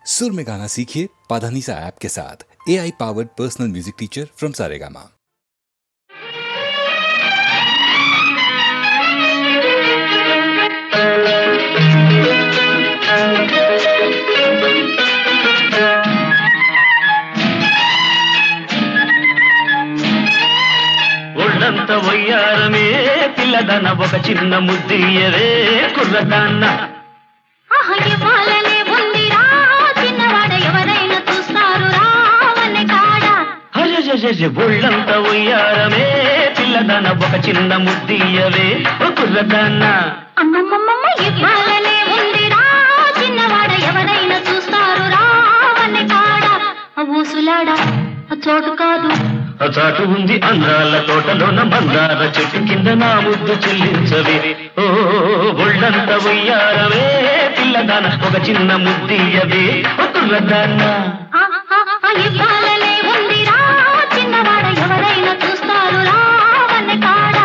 सुर में गाना सीखिए पाधानीसा ऐप के साथ। AI powered personal music teacher from Saregama. ఒళ్ళంత వయ్యారమే పిల్లదన ఒక చిన్న ముద్దియవే కుర్రదాన్న ఇవ్వాలనే ఉందిరా చిన్నవాడ ఎవరైనా చూస్తారు రావనే కాడ. ఒళ్ళంత వయ్యారమే పిల్లదన ఒక చిన్న ముద్దియవే కుర్రదాన్న అమ్మమ్మమ్మ ఇవ్వాలనే ఉందిరా చిన్నవాడ ఎవరైనా చూస్తారు రావనే కాడ. ఊసులాడ చోటు కాదు చాటు ఉంది అందాల తోటలోన మందార చెట్టు కింద నా ముద్దు చెల్లించవే ఓ ఒళ్ళంత వయ్యారవే పిల్లదాన ఒక చిన్న ముద్దియవే కుర్రదాన్న ఇవ్వాలనే ఉందిరా చిన్నవాడ ఎవరైనా చూస్తారు రావనే కాడ.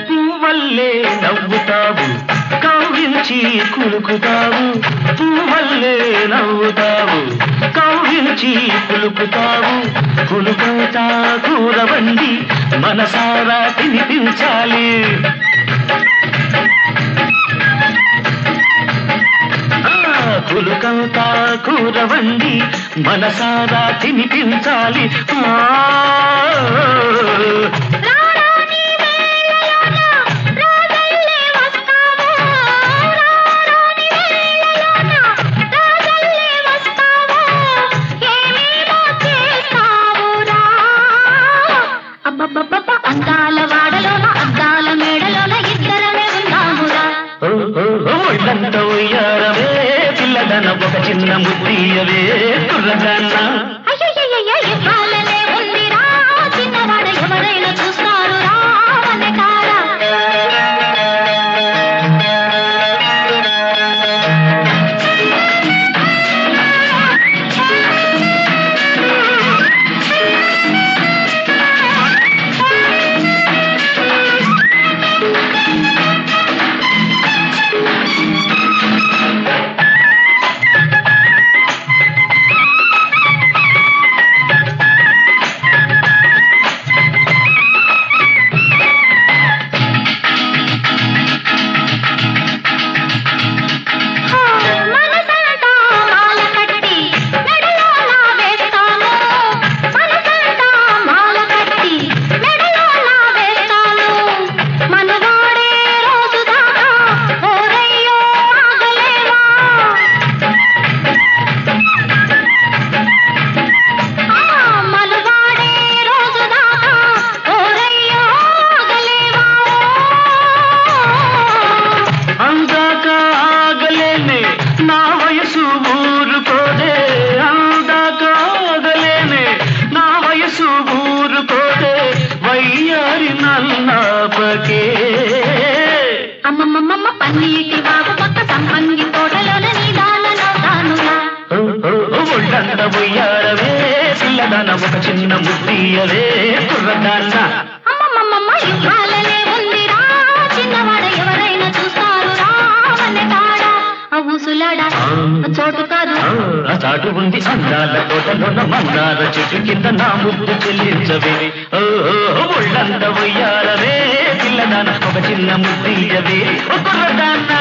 పువ్వల్లే నవ్వుతావు కౌగిలించి కులుకుతావు పువ్వల్లే నవ్వుతావు కౌగిలించి కులుకుతావు కులుకవుతా కూరవండి మనసారా తినిపించాలి కులుకవుతా కూరవండి మనసారా తినిపించాలి అందాల వాడలోన అద్దాల మేడలోన ఇద్దరమే ఉన్నామురా. ఒళ్ళంత ఉయ్యారవే పిల్లదన ఒక చిన్న ముద్దియవే కుర్రదాన్న ఇవ్వాలనే ఉందిరా చిన్నవాడ ఎవరైనా చూస్తారు రావనే కాడ. అమ్మమ్మమ్మ పన్నీటి బాబు పక్క సంపంగి తోటలోన నీదాలలో తానురా. ఒళ్ళంత ఉయ్యారవే పిల్లదాన ఒక చిన్న ముద్దియవే కుర్రదాన్న అమ్మమ్మమ్మ ఇవ్వాలనే ఉందిరా చిన్నవాడ ఎవరైనా చూస్తారు రావనే కాడ. ఊసులాడ చోటు కాదు చాటు ఉంది అందాల తోటలోన మందార చెట్టు కింద నా ముద్దు చెల్లించవే ఒళ్ళంత ఉయ్యారవే పిల్లదాన ఒక చిన్న ముద్దియవే కుర్రదాన్న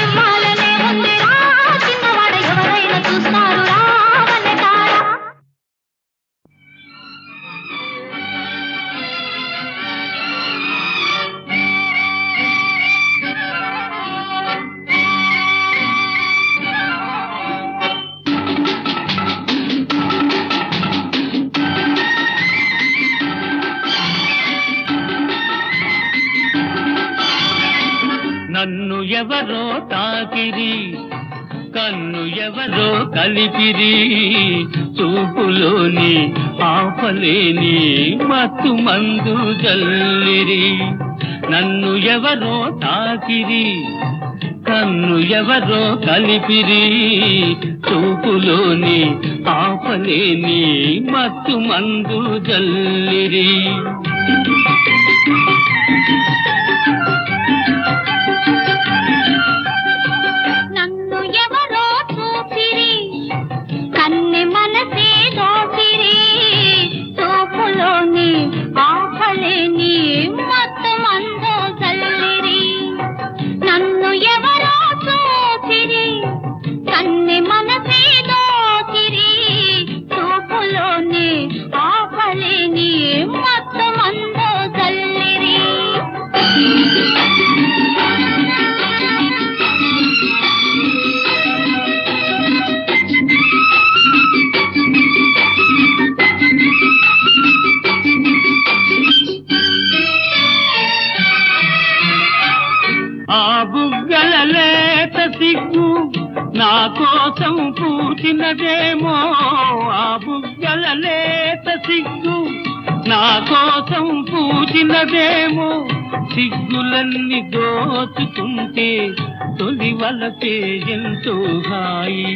ఇవ్వాలనే ఉందిరా చిన్నవాడ ఎవరైనా చూస్తారు రావనే కాడ. నన్ను ఎవరో తాకిరి కన్ను ఎవరో కలిపిరి చూపులోని ఆపలేని మత్తు మందు జల్లిరి నన్ను ఎవరో తాకిరి కన్ను ఎవరో కలిపిరి చూపులోని ఆపలేని మత్తు మందు జల్లిరి నన్ను ఎవరో చూపిరి కన్నె మనసే దోచిరి చూపులోని ఆపలేని మత్తు మందు జల్లిరి నన్ను ఎవరో చూపిరి కన్నె మనసే దోచిరి చూపులోని ఆపలేని మత్తు మందు జల్లిరి ఆ బుగ్గల లేత సిగ్గు నా కోసం పూచినదేమో ఆ బుగ్గల లేత సిగ్గు నా కోసం పూచినదేమో సిగ్గులన్నీ దోచుకుంటే తొలి వలపే ఎంతో హాయి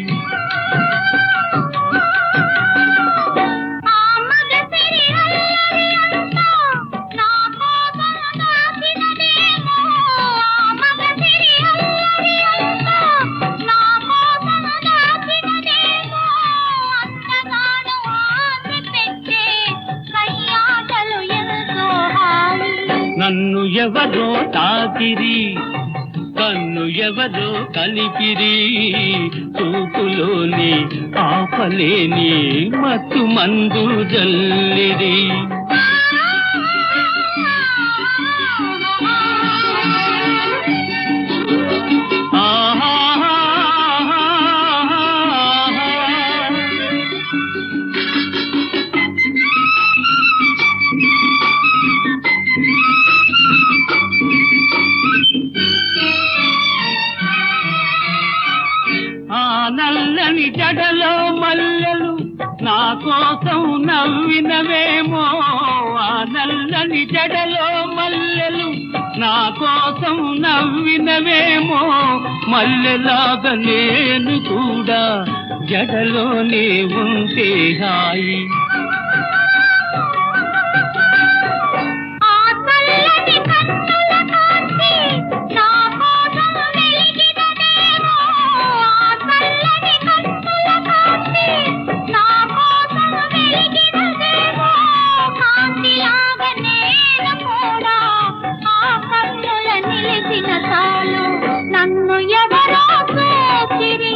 నన్ను ఎవరో తాకిరి కన్ను ఎవరో కలిపిరి చూపులోని ఆపలేని మత్తు మందు జల్లిరి నల్లని జడలో మల్లెలు నా కోసం నవ్వినవేమో ఆ నల్లని జడలో మల్లెలు నా కోసం నవ్వినవేమో మల్లెలాగా నేను కూడా జడలోనే ఉంటే హాయి నన్ను ఎవరో చూచిరి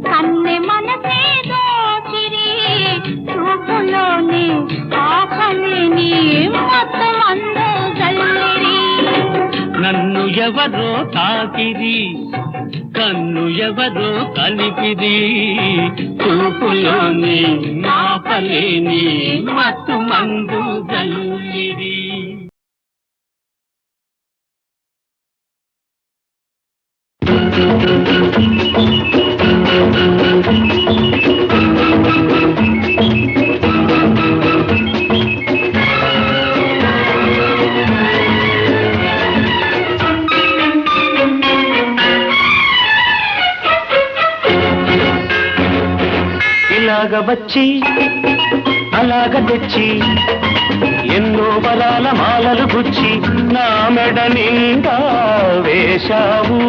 కన్నె మనసే దోచిరి చూపులోని ఆపలేని మత్తు మందు జల్లిరి నన్ను ఎవరో తాకిరి కన్ను ఎవరో కలిపిరి చూపులోని ఆపలేని మత్తు మందు జల్లిరి ఇలాగ వచ్చి అలాగ తెచ్చి ఎన్నో బలాల మాలలు గుచ్చి నా మెడ నిండా వేశావు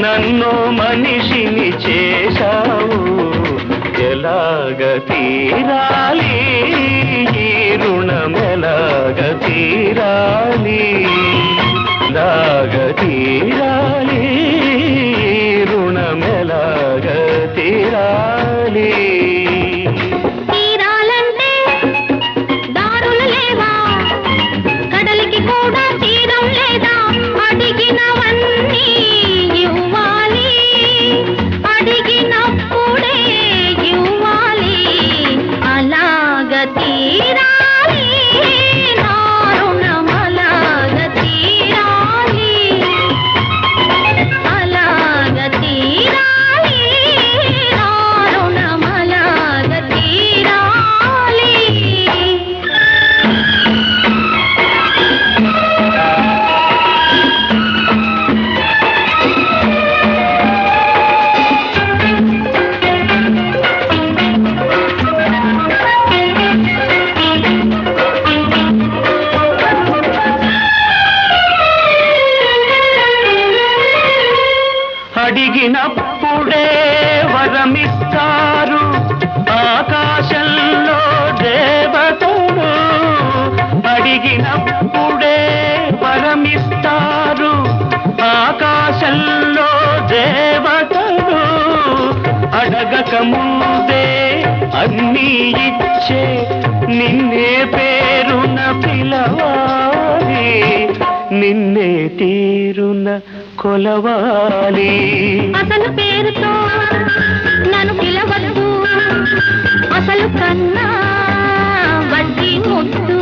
నన్ను మనిషిని చేశావు ఎలాగ తీరాలి ఈ రుణం ఎలాగ తీరాలి ఎలాగ తీరాలి ఈ రుణం ఎలాగ తీరాలి తీరాలంటే దారులు లేవా కడలికి కూడా తీరం లేదా అడిగినవన్నీ ఇవ్వాలి అడిగినప్పుడే ఇవ్వాలి అలాగ తీరాలి నా రుణం అలాగ తీరాలి అడిగినప్పుడే వరమిస్తారు ఆకాశంలో దేవతలు. అడిగినప్పుడే వరమిస్తారు ఆకాశంలో దేవతలు. అడగక ముందే అన్నీ ఇచ్చే నిన్నే పేరున పిలవాలి, నిన్నే తీరున కొలవాలి. అసలు పేరుతో నన్ను పిలవద్దు, అసలు కన్నా వడ్డీ ముద్దు.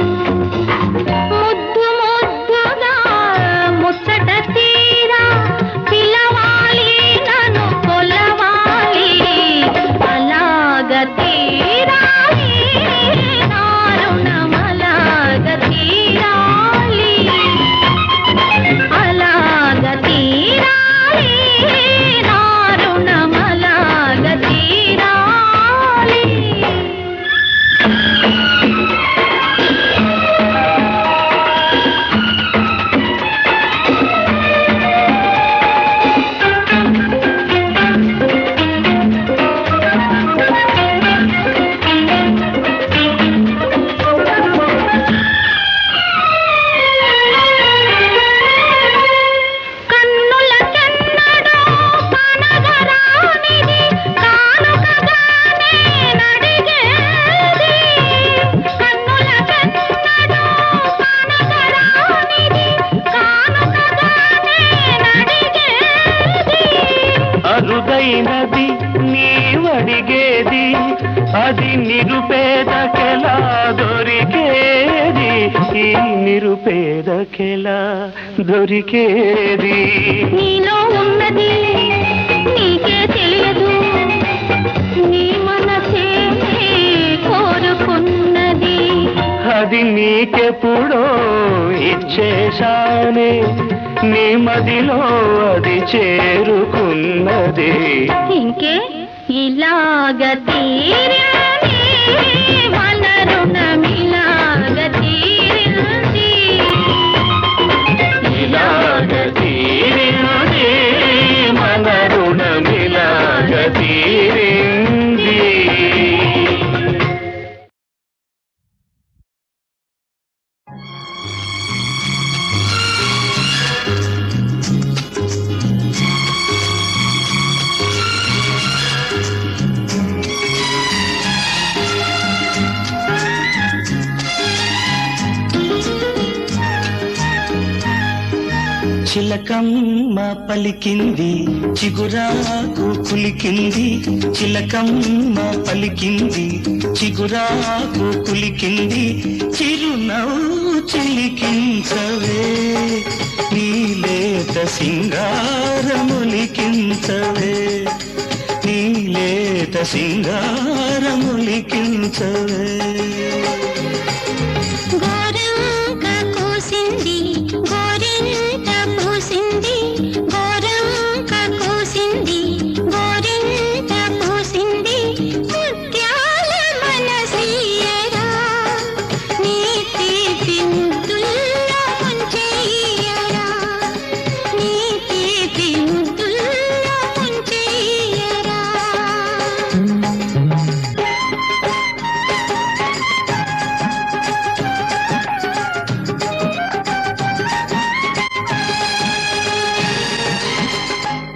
ముద్దు ముద్దుగా ముచ్చట తీరా పిలవాలి, నన్ను కొలవాలి. అలాగ తీరాలి నా రుణం, అలాగ తీరాలి, అలాగ తీరాలి నా రుణం, అలాగ తీరాలి. కన్నులకెన్నడో పనగరానిది కానుకగానే నడిగేది. కన్నులకెన్నడో పనగరానిది కానుకగానే నడిగేది. అరుదైనది నీవడిగేది, అది నిరుపేదకెలా దొరికేది, ఈ నిరుపేదకెలా దొరికేది. నీలో ఉన్నది నీకే తెలియదు, నీ మనసే కోరుకున్నది. అది నీకెప్పుడో ఇచ్చేశానే, నీ మదిలో అది చేరుకున్నది. ఇంకే ఇలాగ తీరింది మన రుణం, ఇలాగ తీరింది. ఇలాగ తీరింది మన రుణమిలాగ తీరింది. చిలకమ్మ పలికింది చిగురాకు కులికింది, చిలకమ్మ పలికింది చిగురాకు కులికింది. చిరునవ్వు చిలికించవే నీలేత సింగారములికించవే, నీలేత సింగారములికించవే. గోరంక కోసింది గోరింట పూసింది, గోరంక కోసింది గోరింట పూసింది. ముత్యాల మనసీయరా నీ తీపి ముద్దుల్లో ముంచెయ్యరా, నీ తీపి ముద్దుల్లో ముంచెయ్యరా.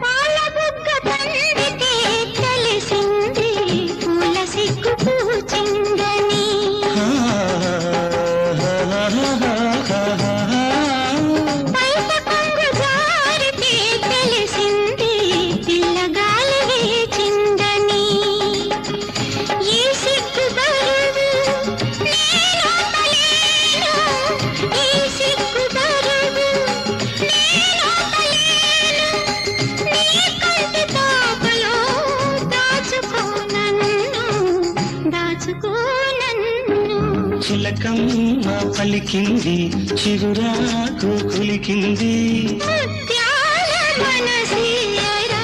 పాల బుగ్గ తండ్రికి తెలిసింది పూల సిగ్గు పూచిందని. బయట కొంగు జారితే తెలిసింది పిల్లగాలి వేచిందని. ఈ సిగ్గు బరువు నేనోపలేను, ఈ సిగ్గు బరువు నేనోపలేను. నీ కంటి తాపలో దాచుకో నన్ను, దాచుకో నన్ను. చిలకమ్మ పలికింది చిగురాకు కులికింది. ముత్యాల మనసీయరా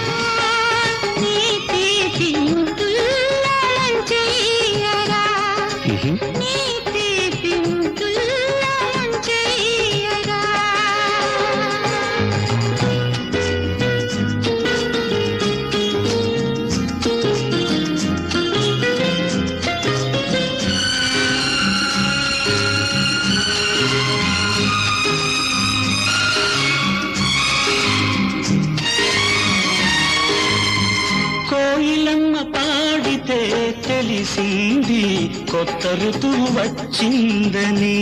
నీ తీపి ముద్దుల్లో ముంచెయ్యరా, నీ తీపి ముద్దుల్లో ముంచెయ్యరా. తెలిసింది కొత్త ఋతువు వచ్చిందని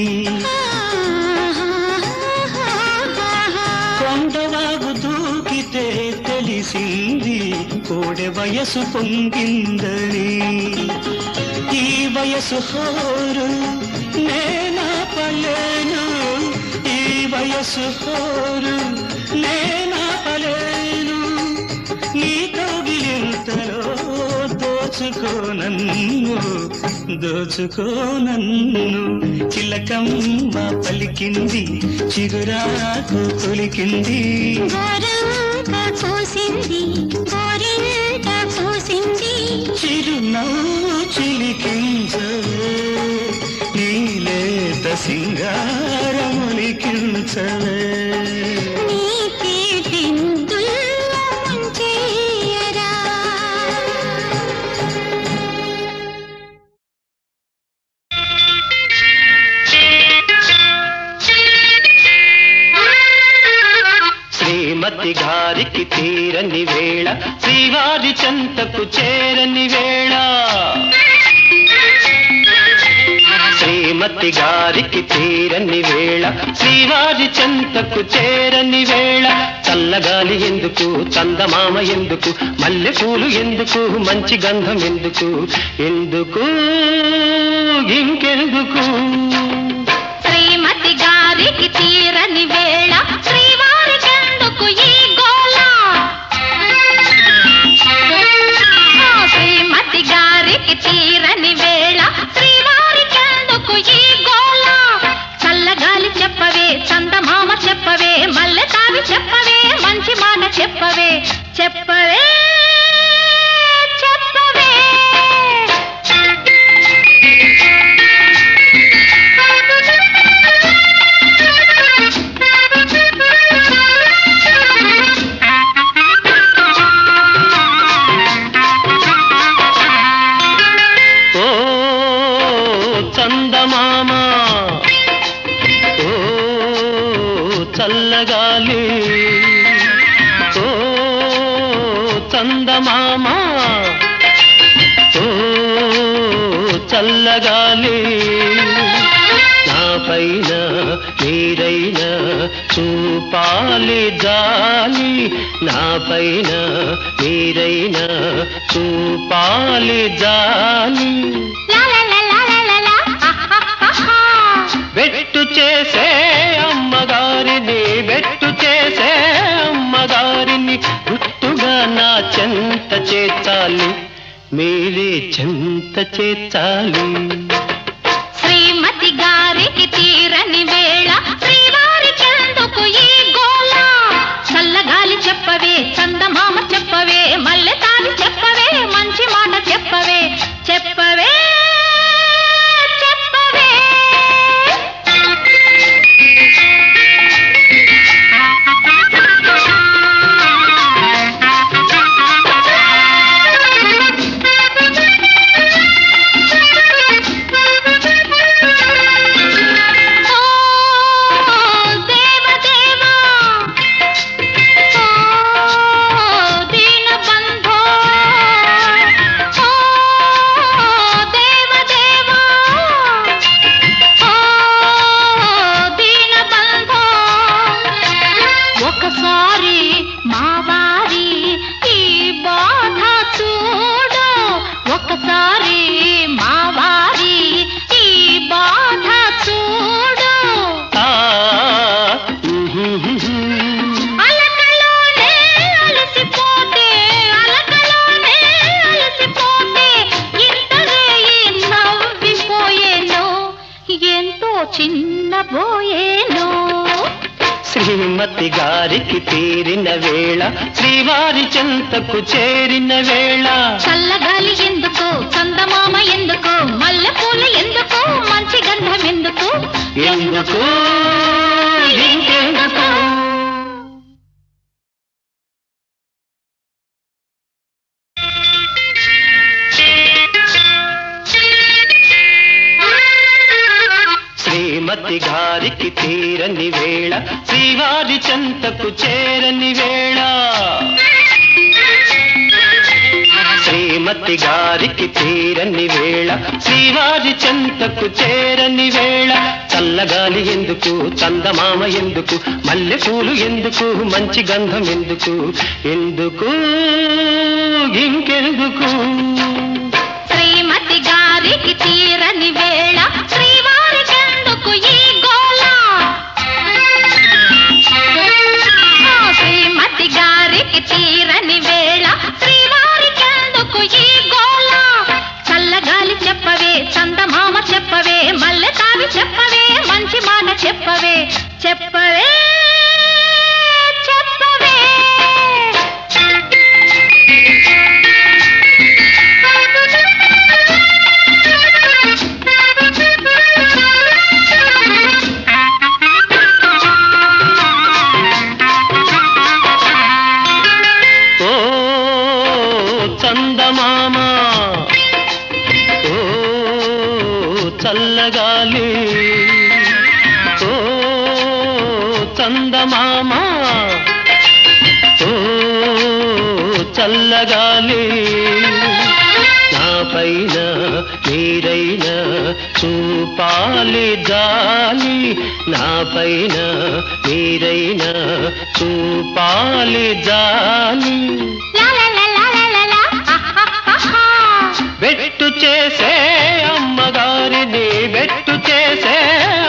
కొండవాగు దూకితే తెలిసింది కోడె వయసు పొంగిందని ఈ వయసు హోరు నేనాపలేను ఈ వయసు హోరు నేనాపలేను నీ కౌగిలింతలో దోచుకోనన్ను చిలకమ్మ పలికింది చిగురాకు కొలికింది చిరునవ్వు చిలికించవే నీలేత సింగారములికించవే శ్రీమతి గారికి తీరని వేళ శ్రీవారి చెంతకు చేరని వేళ శ్రీమతి గారికి తీరని వేళ శ్రీవారి చెంతకు చేరని వేళ చల్లగాలి ఎందుకు చందమామ ఎందుకు మల్లెపూలు ఎందుకు మంచి గంధం ఎందుకు ఎందుకు ఇంకెందుకు శ్రీమతి గారికి తీరని వేళ శ్రీవారి చెందుకు ఈ గోళ శ్రీమతి గారికి తీరని వేళ శ్రీవారి చెందుకు ఈ గోళ చల్లగాలి చెప్పవే చందమామ చెప్పవే మల్లె తావి చెప్పవే మంచి మాట చెప్పవే చెప్పవే చెప్పవే చందమామ ఓ చల్లగాలి ఓ చందమామ ఓ చల్లగాలి నా పైన మీరైనా చూపాలి జాలి నా పైన మీరైనా చూపాలి జాలి బెట్టు చేసే అమ్మగారిని బెట్టు చేసే అమ్మగారిని గుట్టుగా నా చెంత చేర్చాలి మీరే చెంత చేర్చాలి శ్రీమతి గారికి తీరని వేళ శ్రీవారి చెందుకు ఈ గోళ చల్లగాలి చెప్పవే చందమామ చెప్పవే మల్లె తావి చెప్పవే మంచి మాట చెప్పవే చెప్పవే చెప్పవే చిన్నబోయేను శ్రీమతి గారికి తీరిన వేళ శ్రీవారి చెంతకు చేరిన వేళ చల్లగాలి ఎందుకు చందమామ ఎందుకు మల్లెపూలు ఎందుకు మంచి గంధం ఎందుకు ఎందుకు ఇంకెందుకు శ్రీమతి గారికి తీరని వేళ శ్రీవారి చెంతకు చేరని వేళ శ్రీమతి శ్రీమతి గారికి తీరని వేళ శ్రీవారి చెంతకు చేరని వేళ చల్లగాలి ఎందుకు చందమామ ఎందుకు మల్లె పూలు ఎందుకు మంచి గంధం ఎందుకు ఎందుకు ఇంకెందుకు శ్రీమతి గారికి తీరని వేళ శ్రీవారికెందుకు ఈ గోల శ్రీమతి గారికి తీరని వేళ శ్రీవారికెందుకు ఈ గోల చల్లగాలి చెప్పవే చందమామ చెప్పవే మల్లె తావి చెప్పవే మంచి మాట చెప్పవే చెప్పవే చెప్పవే చందమామ ఓ చల్లగాలి ఓ చందమామ ఓ చల్లగాలి నా పైన మీరైనా చూపాలి జాలి నా పైన మీరైనా చూపాలి జాలి బెట్టు చేసే అమ్మగారిని బెట్టు చేసే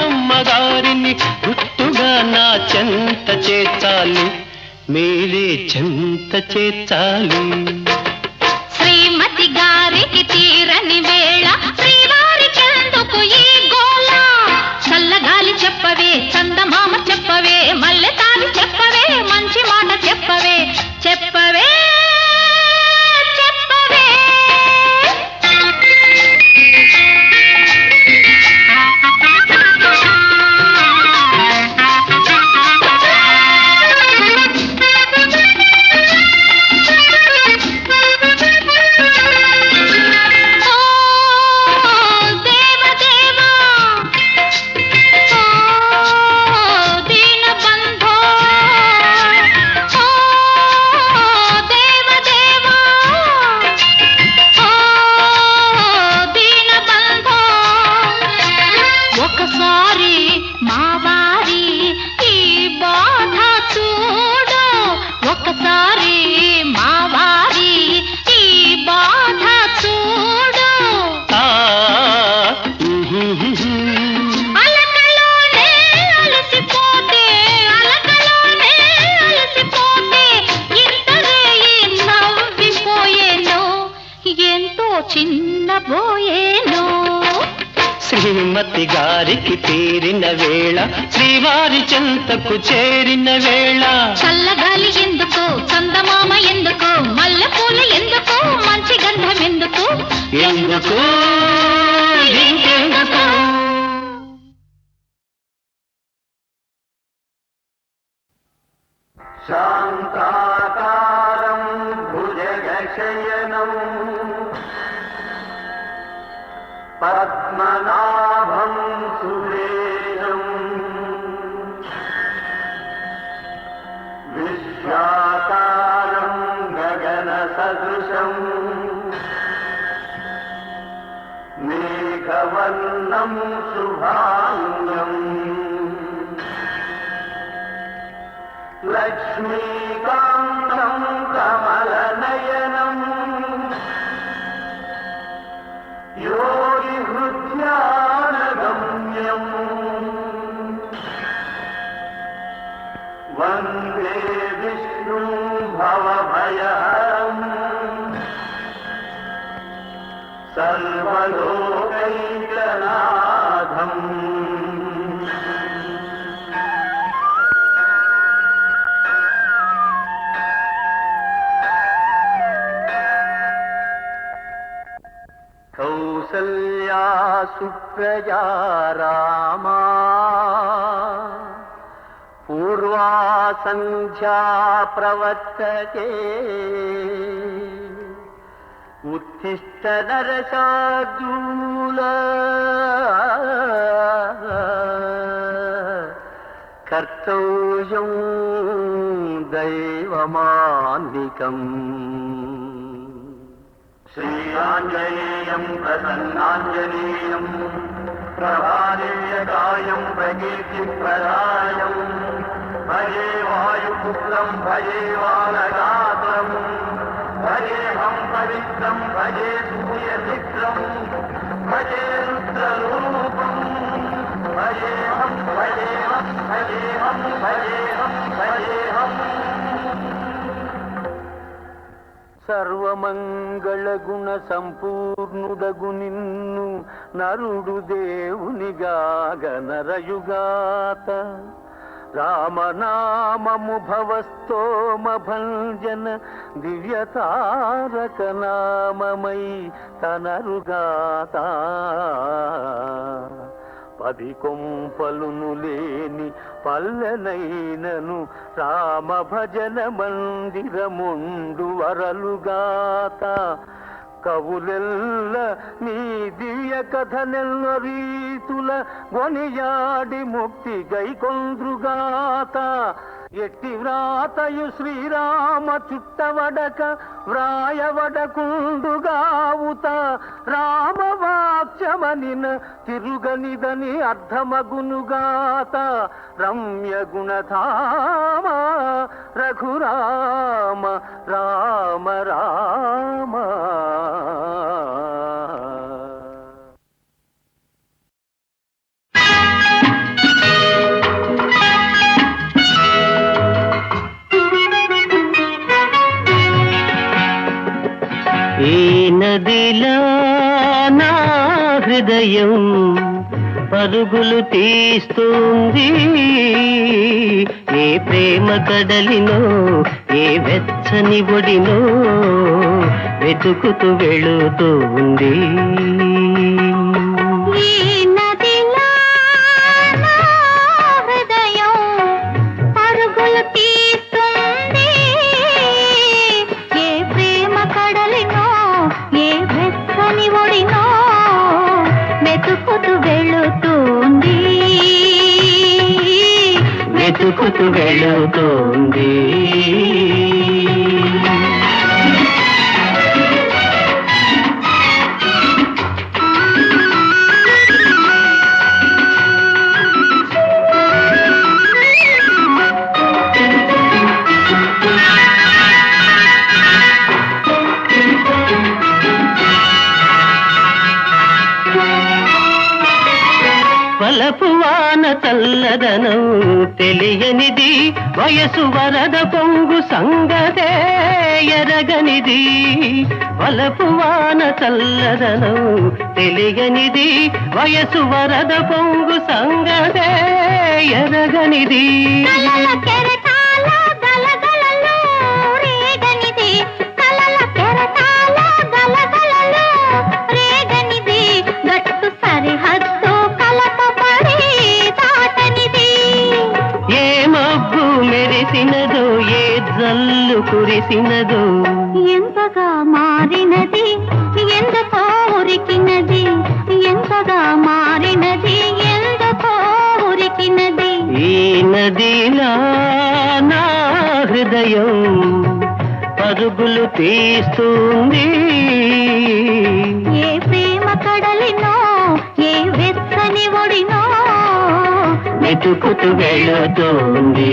అమ్మగారిని గుట్టుగా నా చెంత చేర్చాలి మీరే చెంత చేర్చాలి శ్రీమతి గారికి తీరని వేళ శ్రీవారికెందుకు ఈ గోల చల్లగాలి చెప్పవే చందమామ చెప్పవే మల్లె తావి చెప్పవే మంచి మాట చెప్పవే చెప్పవే చెప్పవే శ్రీమతి గారికి తీరిన వేళ శ్రీవారి చెంతకు చేరిన వేళ చల్లగాలి ఎందుకు చందమామ ఎందుకు మల్లె పూలు ఎందుకు మంచి గంధం ఎందుకు ఎందుకు ఇంకెందుకు శాంతాకారం భుజగశయనం పద్మనాభం సురేశం విశ్వాకారం గగన సదృశం మేఘవర్ణం శుభాంగం లక్ష్మీకాంతం కమలనయనం యోగి హృద్యానగమ్యం వందే విష్ణు భవభయహరం సర్వలోకైకనాథం కౌసల్యా సుప్రజా రామా పూర్వా సంధ్యా ప్రవర్తతే ఉత్తిష్ట నరశార్దూల కర్తవ్యం దైవమాన్నికం శ్రీరాంజనేయం ప్రసన్నాంజనేయం ప్రభాదేయకాయం ప్రకీర్తిప్రదాయం భజే వాయుపుత్రం భజే వానగాత్రం భజేహం పవిత్రం భజే సూర్యచిత్రం భజే రుద్రరూపం భజేహం భజేహం భజేహం భజేహం భజేహం. సర్వమంగళగుణ సంపూర్ణుడగు నిన్ను నరుడు దేవునిగాగ నరయుగాత రామనామము భవస్తోమ భంజన దివ్యతారక నామమై తనరుగాత పది కొంపలును లేని పల్లెనైనను రామ భజన మందిరముండు వరలుగాత కవులెల్ల నీ దివ్య కథనెల్ల రీతుల గొనియాడి ముక్తి గైకొంద్రుగాత ఎట్టి వ్రాతయు శ్రీరామ చుట్టవడక వ్రాయవడకుండుగావుత రామవాక్యమనిన తిరుగనిదని అర్థమగునుగాత రమ్య గుణధామ రఘురామ రామ రామ. ఈ నదిలా నా హృదయం పరుగులు తీస్తుంది, ఏ ప్రేమ కడలినో ఏ వెచ్చని ఒడినో వెతుకుతూ వెళుతుంది. వెతుకుతూ వెళుతుంది. వలపు వాన చల్లదనం తెలియనిది, వయసు వరద పొంగు సంగతే ఎరగనిది. వలపు వాన చల్లదనం తెలియనిది, వయసు వరద పొంగు సంగతే ఎరగనిది. మెరిసినదో ఏ జల్లు కురిసినదో, ఎంతగా మారినది ఎందుకో ఉరికినది, ఎంతగా మారినది ఎందుకో ఉరికినది. ఈ నదిలా నా హృదయం పరుగులు తీస్తుంది, ఏ ప్రేమ కడలినో ఏ వెచ్చని ఒడినో వెతుకుతూ వెళుతుంది.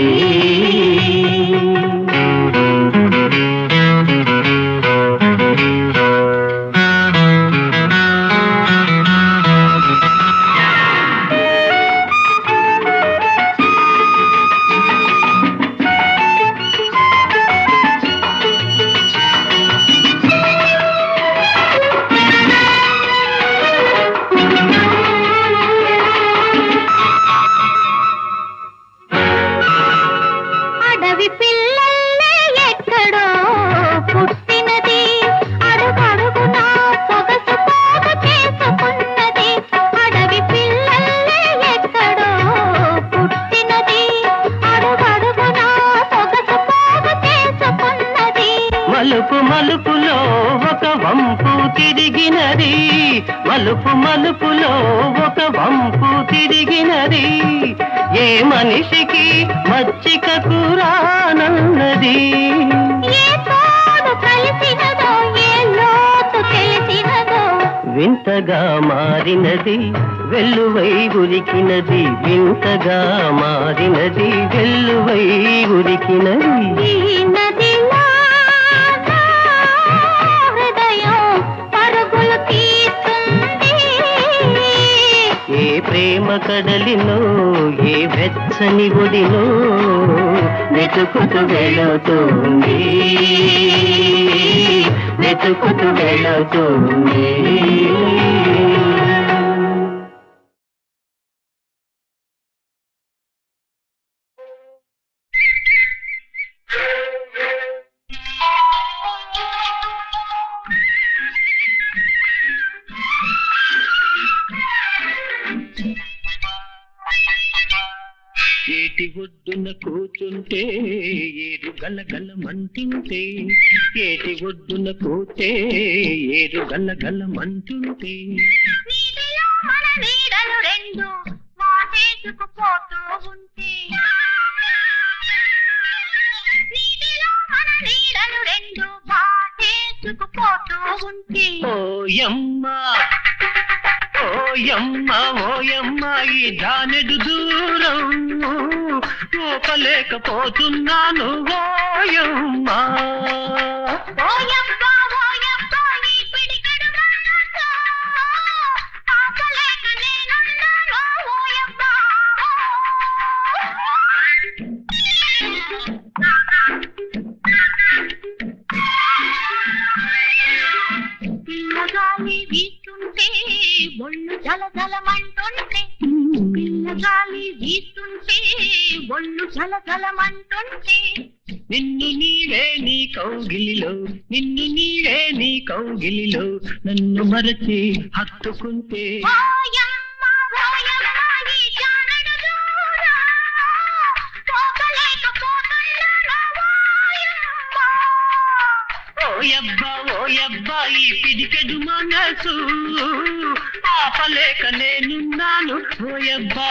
మలుపు మలుపులో ఒక వంపు తిరిగినది, మలుపు మలుపులో ఒక వంపు తిరిగినది. ఏ మనిషికి మచ్చిక కూరానన్నది, ఏ తోడు కలిసినదో ఏ లోతు వింతగా మారినది వెల్లువై ఉరికినది, వింతగా మారినది వెల్లువై ఉరికినది. ఈ నదిలో నా హృదయం పరుగులు తీస్తుంది. ఏ ప్రేమ కడలినో ఏ వెచ్చని ఒడినో వెతుకుతూ వెళుతుంది, వెతుకుతూ వెళుతుంది. ఏటి ఒడ్డున కూర్చుంటే ఏరు గలగలమంటుంటే, ఏటి ఒడ్డున కూర్చే ఏరు గలగలమంటుంటే. నీటిలో మన నీడలు రెండు వాటేసుకుపోతూ ఉంటే, నీటిలో మన నీడలు రెండు వాటేసుకుపోతూ ఉంటే. ఓయమ్మ ఓయమ్మ ఓయమ్మ ఈ జానెడు దూరం పోకలేకపోతున్నాను ఓయమ్మ. ఓయబ్బా ఓయబ్బా ఈ పిడికెడు మనసు ఆపలేక నేనున్నాను ఓయబ్బా. పిల్లగాలి వీస్తుంటే ఒళ్ళు జలజలమంటుంటే, పిల్లగాలి వీస్తుంటే ఒళ్ళు జలజలమంటుంటే. నిన్ను నీవే నీ కౌగిలిలో, నిన్ను నీవే నీ కౌగిలిలో నన్ను మరచి హత్తుకుంటే. ఓయమ్మ ఓయమ్మ ఈ జానెడు దూరం పోకలేకపోతున్నాను ఓయమ్మ. ఓయబ్బా ఓయబ్బా ఈ పిడికెడు మనసు ఆపలేక నేనున్నాను ఓయబ్బా.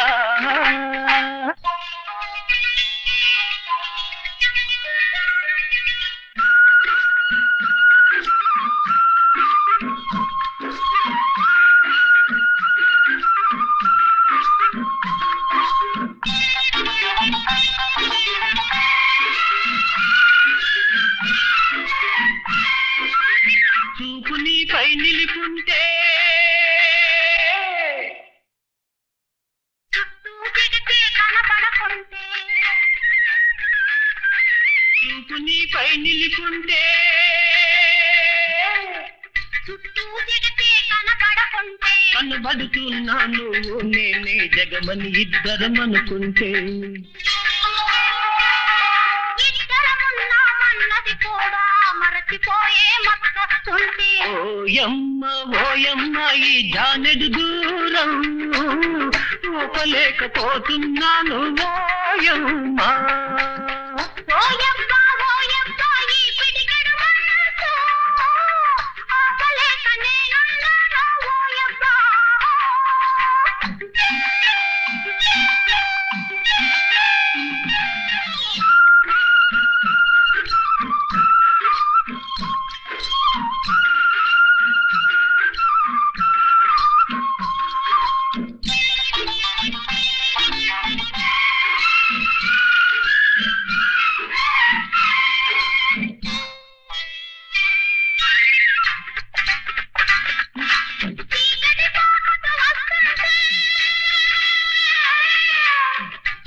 చూపు నీపై నిలుపుంటే, చుట్టూ జగతే కనపడకుంటే, చూపు నీపై నిలుపుంటే. చుట్టూ జగతే కనపడకుంటే. కనబడుతున్నాను నేనే జగమని ఇద్దరం అనుకుంటే. ఇద్దరమున్నామన్నది కూడా మరచిపోయే మత్తొస్తుంటే. ఓయమ్మ ఓయమ్మ ఈ జానెడు దూరం ఊపలేకపోతున్నాను ఓయమ్మ. ఓయబ్బా ఓయబ్బా ఈ పిడికెడు మనసు ఆపలేక నేనున్నాను ఓయబ్బా.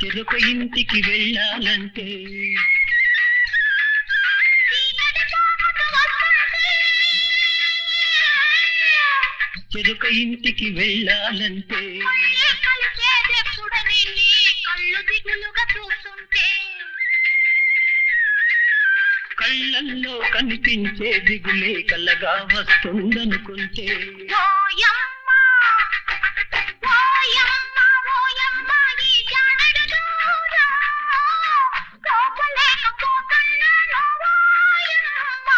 చెరొక ఇంటికి వెళ్ళాలంటే, చెరొక ఇంటికి వెళ్ళాలంటే. కలిసేదెప్పుడని నీ కళ్ళు దిగులుగా చూస్తుంటే. కళ్ళల్లో కనిపించే దిగులే కలగా వస్తుందనుకుంటే. ఓయమ్మ ఓయమ్మ ఓయమ్మ ఈ జానెడు దూరం పోకలేకపోతున్నాను ఓయమ్మ.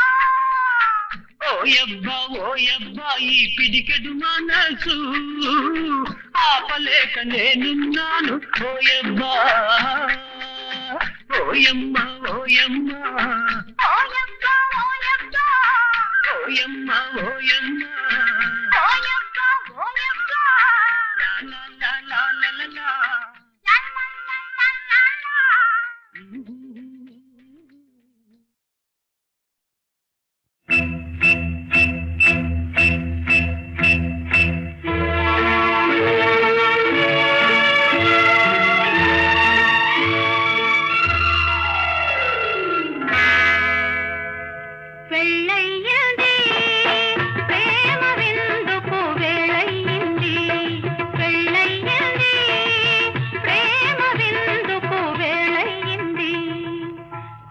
ఓయబ్బా ఓయబ్బా ఈ పిడికెడు మనసు ఆపలేక నేనున్నాను ఓయబ్బా. ఓయమ్మ ఓయమ్మ ఓయబ్బా ఓయబ్బా ఓయమ్మ ఓయమ్మ ఓయమ్మ. పెళ్ళయ్యింది ప్రేమ విందుకు వేళయ్యింది పెళ్ళయ్యింది ప్రేమ విందుకు వేళయ్యింది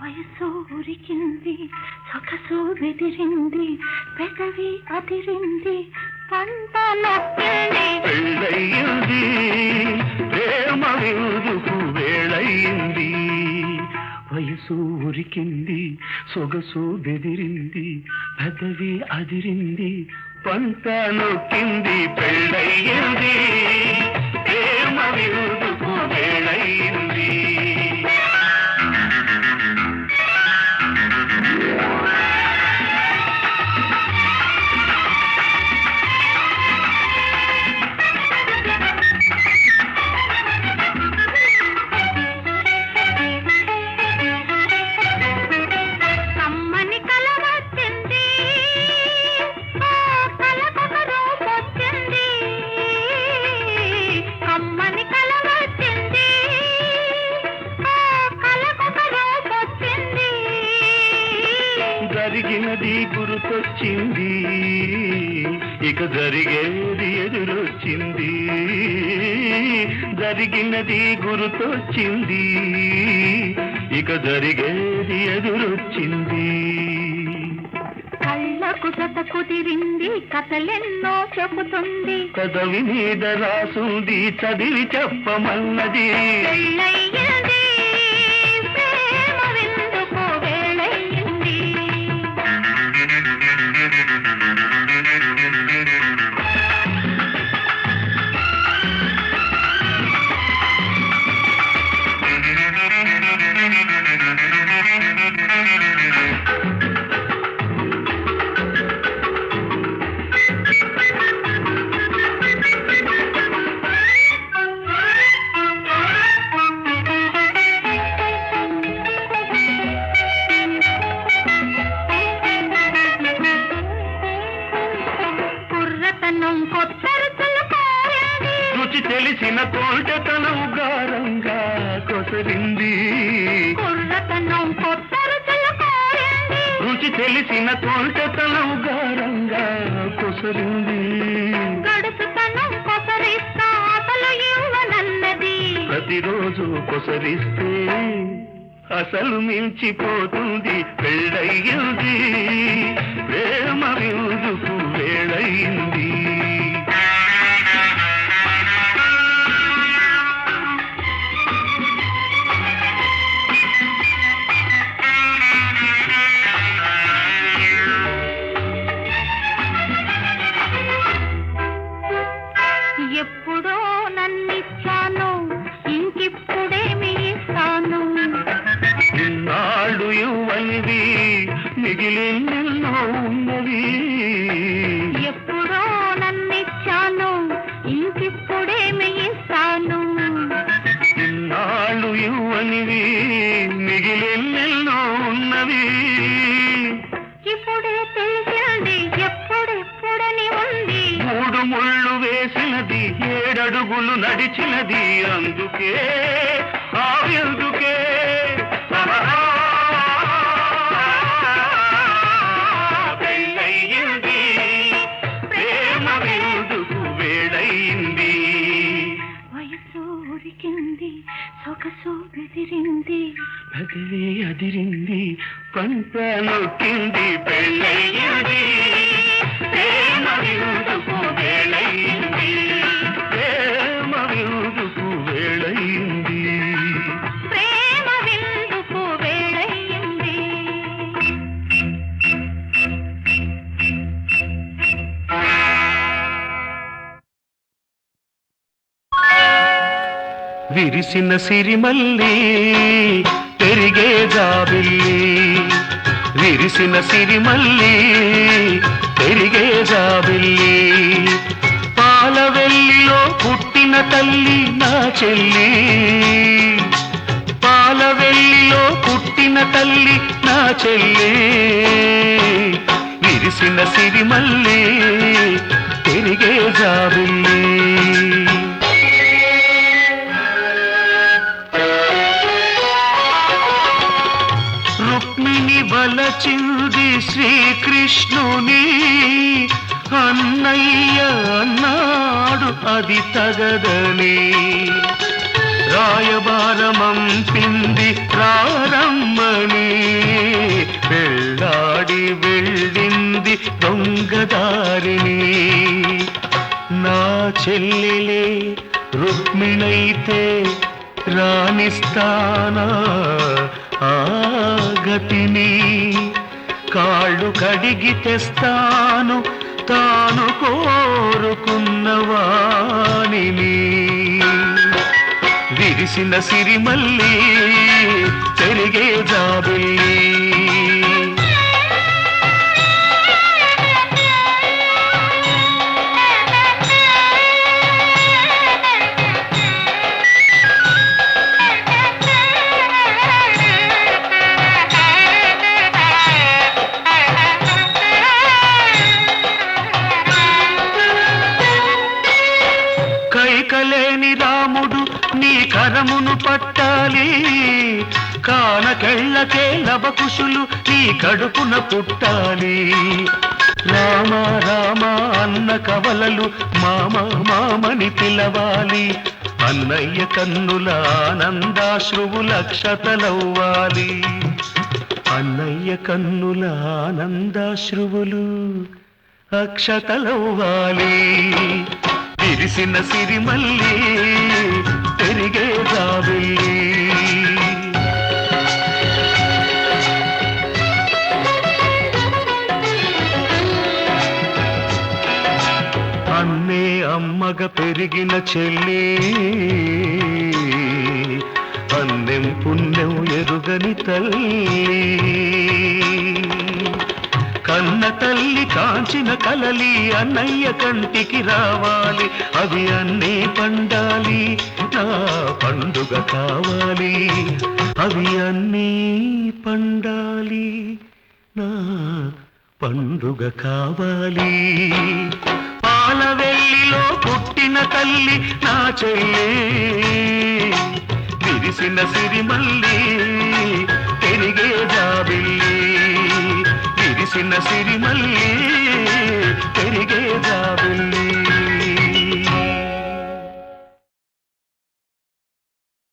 వయసు ఉరికింది సొగసు బెదిరింది పెదవి అదిరింది పంట నొక్కింది పెళ్ళయింది ప్రేమ విందుకు వేళయింది వయసు ఉరికింది సొగసు బెదిరింది పెదవి అదిరింది పంట నొక్కింది పెళ్ళయింది ప్రేమ విందుకు వేళయింది కమ్మని కల వచ్చింది ఆ కలకొక రూపొచ్చింది కమ్మని కల వచ్చింది ఆ కలకొక రూపొచ్చింది జరిగినది గుర్తొచ్చింది ఇక జరిగేది ఎదురొచ్చింది జరిగినది గుర్తొచ్చింది ఇక జరిగేది ఎదురొచ్చింది కళ్ళకు జత కుదిరింది కథలెన్నో చెబుతుంది పదవి మీద రాసుంది చదివి చెప్పమన్నది పెళ్ళయ్యింది ప్రేమ విందుకు వేళయ్యింది కుర్రతనం కొత్త రుచులు కోరింది రుచి తెలిసిన తోటతనం గారంగా కొసరింది కుర్రతనం కొత్త రుచులు కోరింది రుచి తెలిసిన తోటతనం గారంగా కొసరింది గడుసుతనం కొసరిస్తా అసలు ఇవ్వనన్నది ప్రతిరోజు కొసరిస్తే అసలు మించిపోతుంది పెళ్ళయింది ప్రేమ విందుకు వేళయింది ఎప్పుడో నన్నిచ్చాను ఇంకిప్పుడేమి ఇస్తాను ఇన్నాళ్ళు ఇవ్వనివి మిగిలినెన్నో ఉన్నవి ఎప్పుడో నన్నిచ్చాను ఇంకిప్పుడేమి ఇస్తాను ఇన్నాళ్ళు ఇవ్వనివి మిగిలినెన్నో ఉన్నవి ఇప్పుడే తెలిసింది ఎప్పుడెప్పుడని ఉంది మూడు ముళ్ళు వేసినది ఏడడుగులు నడిచినది అందుకే అందుకే పెళ్ళయింది ప్రేమ విందుకు వేళయింది వయసు ఉరికింది సొగసు బెదిరింది పదవి అదిరింది పంట నొక్కింది పెళ్ళయింది ప్రేమ విందుకు వేళయింది ప్రేమ విందుకు వేళయింది ప్రేమ విందుకు వేళయింది విరిసిన సిరిమల్లి పెరిగే జాబిల్లి విరిసిన సిరిమల్లి పెరిగే జాబిల్లి పాలవెల్లిలో పుట్టిన తల్లి నా చెల్లి పాలవెల్లిలో పుట్టిన తల్లి నా చెల్లి విరిసిన సిరిమల్లి పెరిగే జాబిల్లి రుక్మిణి వలచింది శ్రీకృష్ణుని అన్నయ్య అన్నాడు అది తగదని రాయబారమంపింది రారమ్మని వెళ్ళాడి వెళ్ళింది దొంగదారిని నా చెల్లెలే రుక్మిణైతే రాణిస్తానా ఆ గతిని కాళ్ళు కడిగి తెస్తాను తాను కోరుకున్న వాణిని విరిసిన సిరిమల్లి పెరిగే జాబిల్లి కైకలేని రాముడు నీ కరమును పట్టాలి కానకెళ్ళకే లవకుశులు నీ కడుపున పుట్టాలి రామ రామ అన్న కవలలు మామ మామని పిలవాలి అన్నయ్య కన్నుల ఆనందాశ్రువుల అక్షతలవ్వాలి అన్నయ్య కన్నుల ఆనందాశ్రువులు అక్షతలవ్వాలి విరిసిన సిరిమల్లి పెరిగే జాబిల్లి అన్నే అమ్మగ పెరిగిన చెల్లి అన్నెం పుణ్యం ఎరుగని తల్లి కన్న తల్లి కాంచిన కలలి అన్నయ్య కంటికి రావాలి అవి అన్నీ పండాలి నా పండుగ కావాలి అవి అన్నీ పండాలి నా పండుగ కావాలి పాలవెల్లిలో పుట్టిన తల్లి నా చెల్లి విరిసిన సిరిమల్లి పెరిగే జాబిల్లి విరిసిన సిరిమల్లి పెరిగే జాబిల్లి